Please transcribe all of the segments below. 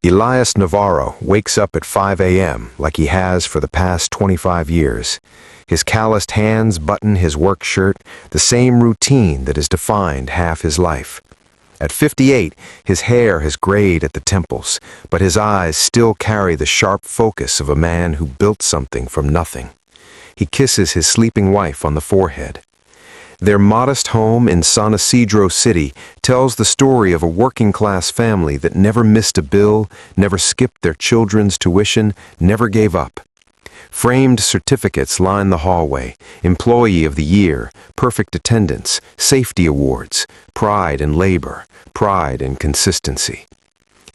Elias Navarro wakes up at 5 a.m. like he has for the past 25 years. His calloused hands button his work shirt, the same routine that has defined half his life. At 58, his hair has grayed at the temples, but his eyes still carry the sharp focus of a man who built something from nothing. He kisses his sleeping wife on the forehead. Their modest home in San Isidro City tells the story of a working-class family that never missed a bill, never skipped their children's tuition, never gave up. Framed certificates line the hallway: Employee of the Year, Perfect Attendance, Safety Awards, Pride in Labor, Pride in Consistency.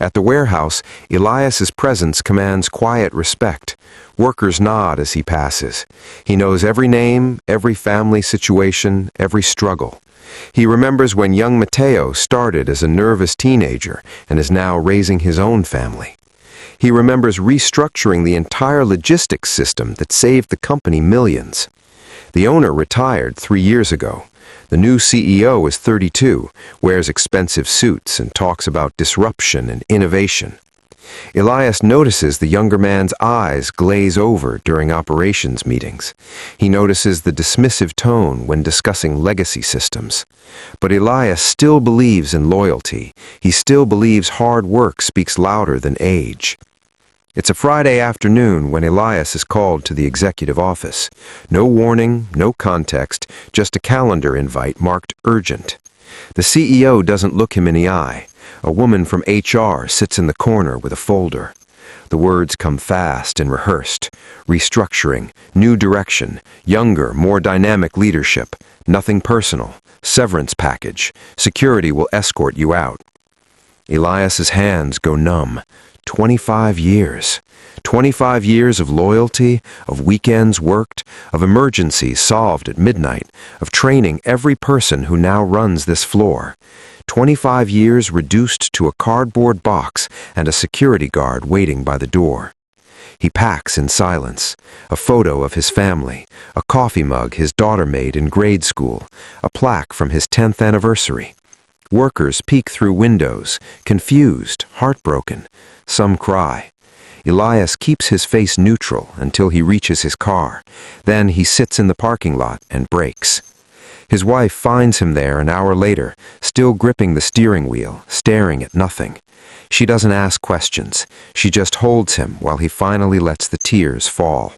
At the warehouse, Elias's presence commands quiet respect. Workers nod as he passes. He knows every name, every family situation, every struggle. He remembers when young Mateo started as a nervous teenager and is now raising his own family. He remembers restructuring the entire logistics system that saved the company millions. The owner retired 3 years ago. The new CEO is 32, wears expensive suits, and talks about disruption and innovation. Elias notices the younger man's eyes glaze over during operations meetings. He notices the dismissive tone when discussing legacy systems. But Elias still believes in loyalty. He still believes hard work speaks louder than age. It's a Friday afternoon when Elias is called to the executive office. No warning, no context, just a calendar invite marked urgent. The CEO doesn't look him in the eye. A woman from HR sits in the corner with a folder. The words come fast and rehearsed. Restructuring, new direction, younger, more dynamic leadership, nothing personal, severance package, security will escort you out. Elias's hands go numb. 25 years. 25 years of loyalty, of weekends worked, of emergencies solved at midnight, of training every person who now runs this floor. 25 years reduced to a cardboard box and a security guard waiting by the door. He packs in silence. A photo of his family, a coffee mug his daughter made in grade school, a plaque from his 10th anniversary. Workers peek through windows, confused, heartbroken. Some cry. Elias keeps his face neutral until he reaches his car. Then he sits in the parking lot and brakes. His wife finds him there an hour later, still gripping the steering wheel, staring at nothing. She doesn't ask questions. She just holds him while he finally lets the tears fall.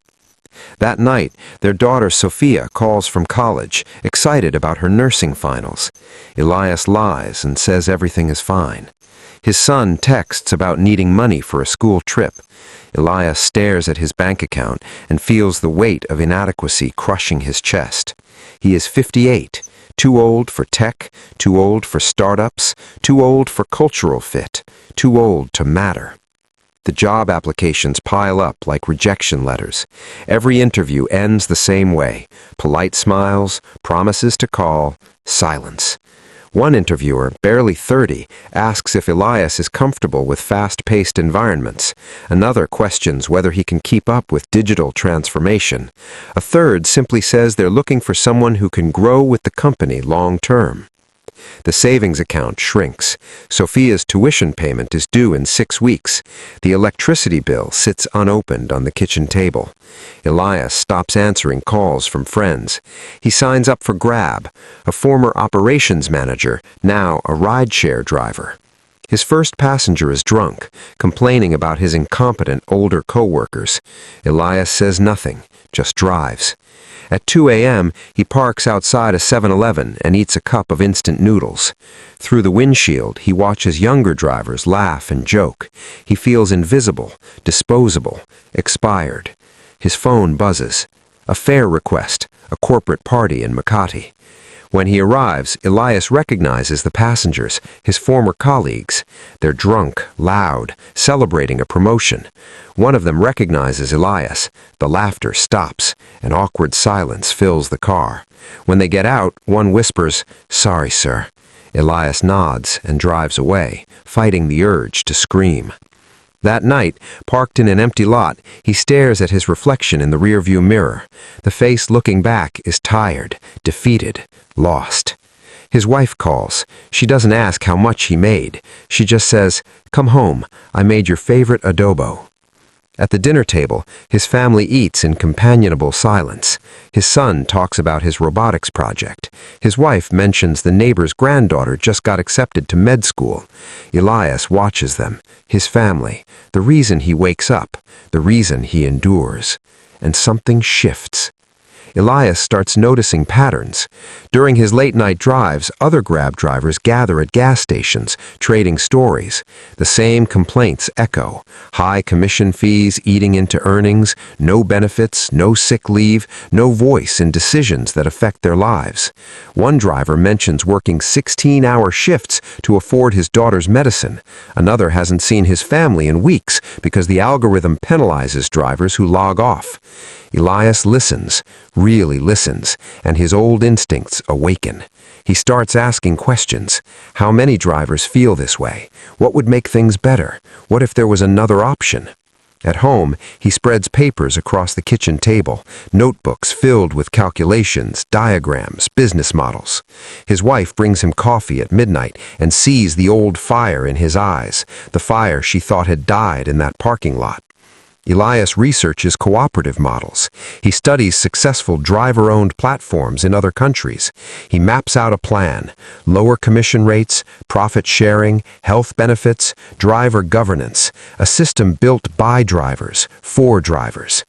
That night, their daughter Sophia calls from college, excited about her nursing finals. Elias lies and says everything is fine. His son texts about needing money for a school trip. Elias stares at his bank account and feels the weight of inadequacy crushing his chest. He is 58, too old for tech, too old for startups, too old for cultural fit, too old to matter. The job applications pile up like rejection letters. Every interview ends the same way: polite smiles, promises to call, silence. One interviewer, barely 30, asks if Elias is comfortable with fast-paced environments. Another questions whether he can keep up with digital transformation. A third simply says they're looking for someone who can grow with the company long-term. The savings account shrinks. Sophia's tuition payment is due in 6 weeks. The electricity bill sits unopened on the kitchen table. Elias stops answering calls from friends. He signs up for Grab, a former operations manager, now a rideshare driver. His first passenger is drunk, complaining about his incompetent older co-workers. Elias says nothing, just drives. At 2 a.m., he parks outside a 7-Eleven and eats a cup of instant noodles. Through the windshield, he watches younger drivers laugh and joke. He feels invisible, disposable, expired. His phone buzzes. A fare request, a corporate party in Makati. When he arrives, Elias recognizes the passengers, his former colleagues. They're drunk, loud, celebrating a promotion. One of them recognizes Elias. The laughter stops. An awkward silence fills the car. When they get out, one whispers, "Sorry, sir." Elias nods and drives away, fighting the urge to scream. That night, parked in an empty lot, he stares at his reflection in the rearview mirror. The face looking back is tired, defeated, lost. His wife calls. She doesn't ask how much he made. She just says, "Come home. I made your favorite adobo." At the dinner table, his family eats in companionable silence. His son talks about his robotics project. His wife mentions the neighbor's granddaughter just got accepted to med school. Elias watches them, his family, the reason he wakes up, the reason he endures. And something shifts. Elias starts noticing patterns. During his late-night drives, other Grab drivers gather at gas stations, trading stories. The same complaints echo. High commission fees eating into earnings, no benefits, no sick leave, no voice in decisions that affect their lives. One driver mentions working 16-hour shifts to afford his daughter's medicine. Another hasn't seen his family in weeks because the algorithm penalizes drivers who log off. Elias listens, really listens, and his old instincts awaken. He starts asking questions. How many drivers feel this way? What would make things better? What if there was another option? At home, he spreads papers across the kitchen table, notebooks filled with calculations, diagrams, business models. His wife brings him coffee at midnight and sees the old fire in his eyes, the fire she thought had died in that parking lot. Elias researches cooperative models. He studies successful driver-owned platforms in other countries. He maps out a plan: lower commission rates, profit sharing, health benefits, driver governance, a system built by drivers, for drivers.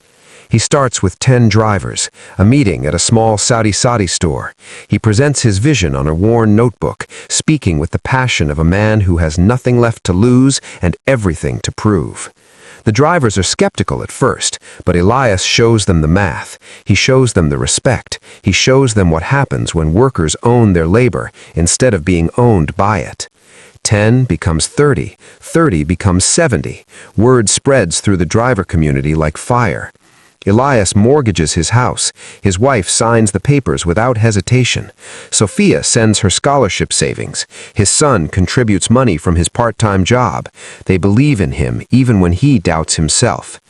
He starts with 10 drivers, a meeting at a small Saudi store. He presents his vision on a worn notebook, speaking with the passion of a man who has nothing left to lose and everything to prove. The drivers are skeptical at first, but Elias shows them the math. He shows them the respect. He shows them what happens when workers own their labor instead of being owned by it. 10 becomes 30. 30 becomes 70. Word spreads through the driver community like fire. Elias mortgages his house. His wife signs the papers without hesitation. Sophia sends her scholarship savings. His son contributes money from his part-time job. They believe in him even when he doubts himself.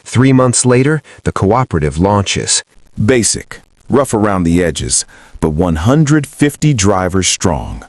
3 months later, the cooperative launches. Basic, rough around the edges, but 150 drivers strong.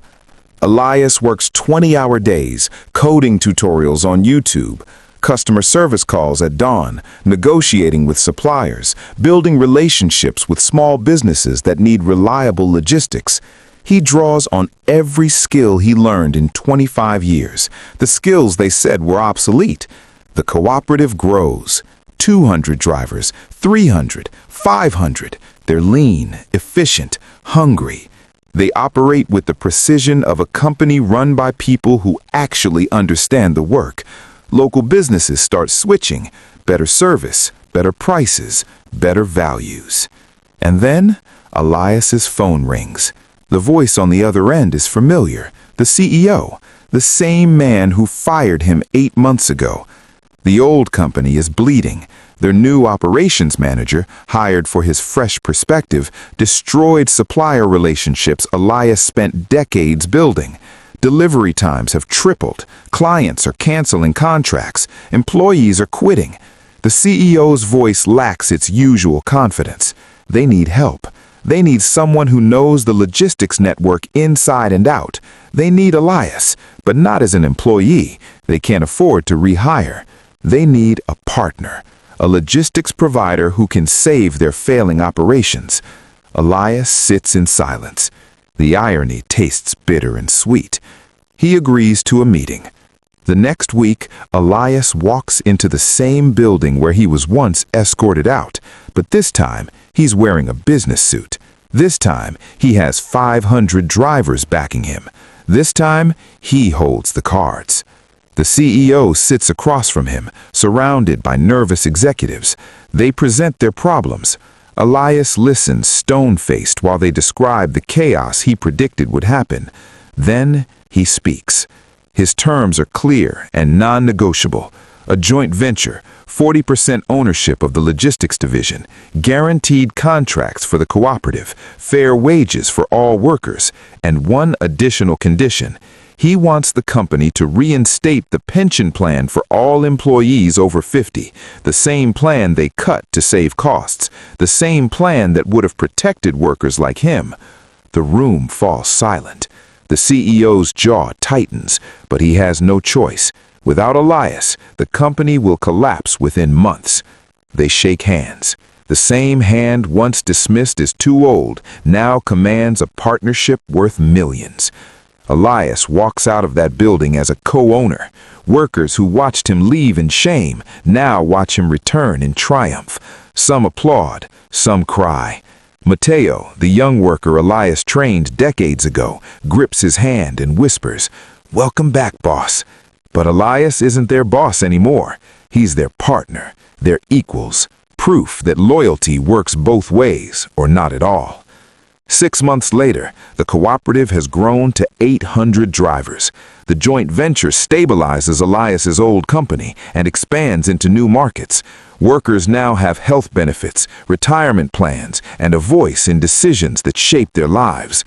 Elias works 20-hour days, coding tutorials on YouTube, customer service calls at dawn, negotiating with suppliers, building relationships with small businesses that need reliable logistics. He draws on every skill he learned in 25 years, the skills they said were obsolete. The cooperative grows. 200 drivers, 300, 500. They're lean, efficient, hungry. They operate with the precision of a company run by people who actually understand the work. Local businesses start switching. Better service, better prices, better values. And then Elias's phone rings. The voice on the other end is familiar. The CEO, the same man who fired him 8 months ago. The old company is bleeding. Their new operations manager, hired for his fresh perspective, destroyed supplier relationships Elias spent decades building. Delivery times have tripled. Clients are canceling contracts. Employees are quitting. The CEO's voice lacks its usual confidence. They need help. They need someone who knows the logistics network inside and out. They need Elias, but not as an employee. They can't afford to rehire. They need a partner, a logistics provider who can save their failing operations. Elias sits in silence. The irony tastes bitter and sweet. He agrees to a meeting. The next week, Elias walks into the same building where he was once escorted out, but this time he's wearing a business suit. This time he has 500 drivers backing him. This time he holds the cards. The CEO sits across from him, surrounded by nervous executives. They present their problems. Elias listens stone-faced while they describe the chaos he predicted would happen. Then he speaks. His terms are clear and non-negotiable. A joint venture, 40% ownership of the logistics division, guaranteed contracts for the cooperative, fair wages for all workers, and one additional condition. He wants the company to reinstate the pension plan for all employees over 50, the same plan they cut to save costs, the same plan that would have protected workers like him. The room falls silent. The CEO's jaw tightens, but he has no choice. Without Elias, the company will collapse within months. They shake hands. The same hand once dismissed as too old now commands a partnership worth millions. Elias walks out of that building as a co-owner. Workers who watched him leave in shame now watch him return in triumph. Some applaud, some cry. Mateo, the young worker Elias trained decades ago, grips his hand and whispers, "Welcome back, boss." But Elias isn't their boss anymore. He's their partner, their equals, proof that loyalty works both ways or not at all. 6 months later, the cooperative has grown to 800 drivers. The joint venture stabilizes Elias's old company and expands into new markets. Workers now have health benefits, retirement plans, and a voice in decisions that shape their lives.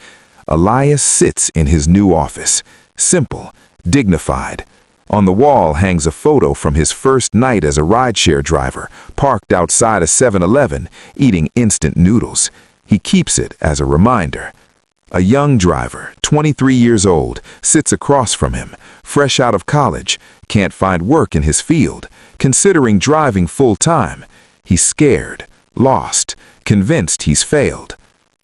Elias sits in his new office, simple, dignified. On the wall hangs a photo from his first night as a rideshare driver, parked outside a 7-Eleven, eating instant noodles. He keeps it as a reminder. A young driver, 23 years old, sits across from him, fresh out of college, can't find work in his field, considering driving full-time. He's scared, lost, convinced he's failed.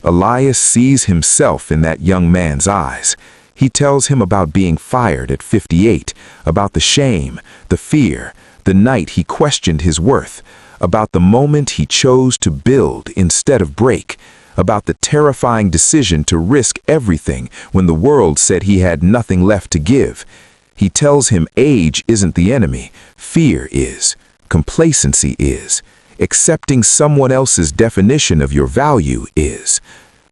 Elias sees himself in that young man's eyes. He tells him about being fired at 58, about the shame, the fear, the night he questioned his worth, about the moment he chose to build instead of break, about the terrifying decision to risk everything when the world said he had nothing left to give. He tells him age isn't the enemy, fear is, complacency is, accepting someone else's definition of your value is.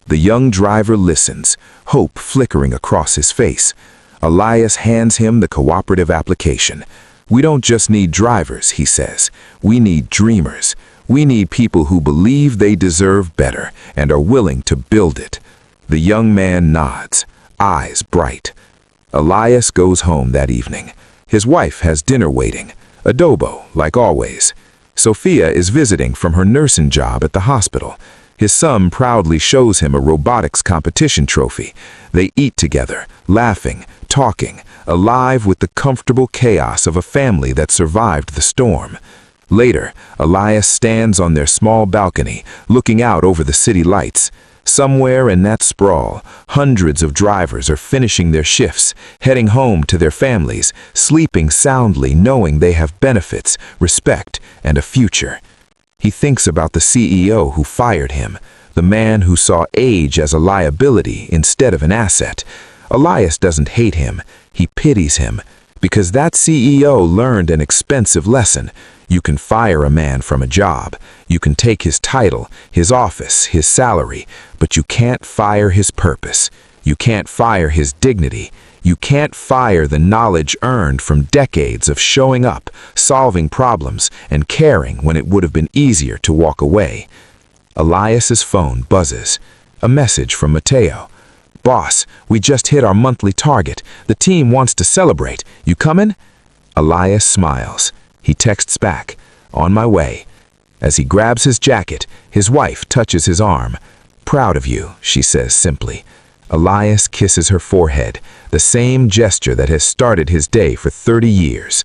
The young driver listens, hope flickering across his face. Elias hands him the cooperative application. "We don't just need drivers," he says. "We need dreamers. We need people who believe they deserve better and are willing to build it." The young man nods, eyes bright. Elias goes home that evening. His wife has dinner waiting, adobo, like always. Sophia is visiting from her nursing job at the hospital. His son proudly shows him a robotics competition trophy. They eat together, laughing, talking, alive with the comfortable chaos of a family that survived the storm. Later, Elias stands on their small balcony, looking out over the city lights. Somewhere in that sprawl, hundreds of drivers are finishing their shifts, heading home to their families, sleeping soundly knowing they have benefits, respect, and a future. He thinks about the CEO who fired him, the man who saw age as a liability instead of an asset. Elias doesn't hate him, he pities him, because that CEO learned an expensive lesson. You can fire a man from a job, you can take his title, his office, his salary, but you can't fire his purpose. You can't fire his dignity. You can't fire the knowledge earned from decades of showing up, solving problems, and caring when it would have been easier to walk away. Elias's phone buzzes. A message from Mateo. "Boss, we just hit our monthly target. The team wants to celebrate. You coming?" Elias smiles. He texts back, "On my way." As he grabs his jacket, his wife touches his arm. "Proud of you," she says simply. Elias kisses her forehead, the same gesture that has started his day for 30 years.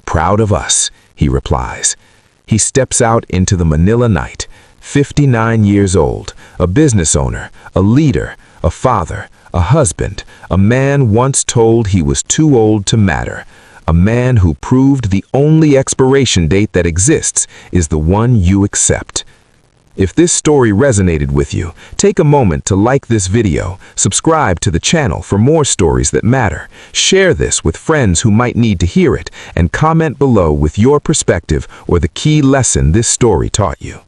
"Proud of us," he replies. He steps out into the Manila night, 59 years old, a business owner, a leader, a father, a husband, a man once told he was too old to matter, a man who proved the only expiration date that exists is the one you accept. If this story resonated with you, take a moment to like this video, subscribe to the channel for more stories that matter, share this with friends who might need to hear it, and comment below with your perspective or the key lesson this story taught you.